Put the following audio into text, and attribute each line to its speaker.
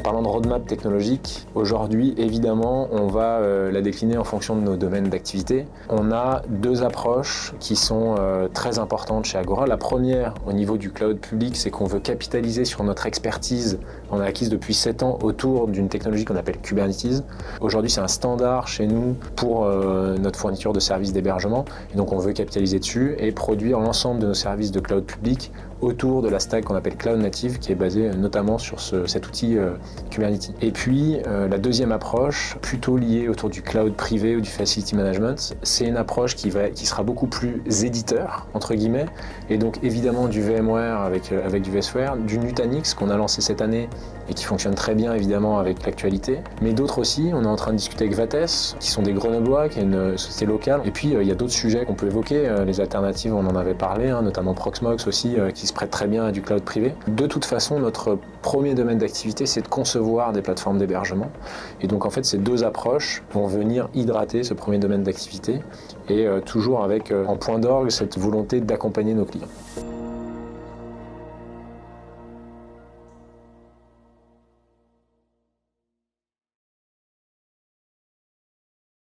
Speaker 1: parlant de roadmap technologique, aujourd'hui, évidemment, on va la décliner en fonction de nos domaines d'activité. On a deux approches qui sont très importantes chez Agora. La première, au niveau du cloud public, c'est qu'on veut capitaliser sur notre expertise qu'on a acquise depuis 7 ans autour d'une technologie qu'on appelle Kubernetes. Aujourd'hui, c'est un standard chez nous pour notre fourniture de services d'hébergement. Et donc, on veut capitaliser dessus et produire l'ensemble de nos services de cloud public autour de la stack qu'on appelle Cloud Native, qui est basée notamment sur cet outil Kubernetes. Et puis, la deuxième approche, plutôt liée autour du cloud privé ou du facility management, c'est une approche qui sera beaucoup plus éditeur, entre guillemets, et donc évidemment du VMware avec du vSphere, du Nutanix qu'on a lancé cette année et qui fonctionne très bien évidemment avec l'actualité, mais d'autres aussi. On est en train de discuter avec Vates, qui sont des Grenoblois, qui est une société locale, et puis il y a d'autres sujets qu'on peut évoquer, les alternatives, on en avait parlé, notamment Proxmox aussi, qui se prête très bien à du cloud privé. De toute façon, notre premier domaine d'activité, c'est de concevoir des plateformes d'hébergement, et donc en fait ces deux approches vont venir hydrater ce premier domaine d'activité, et toujours avec en point d'orgue cette volonté d'accompagner nos clients.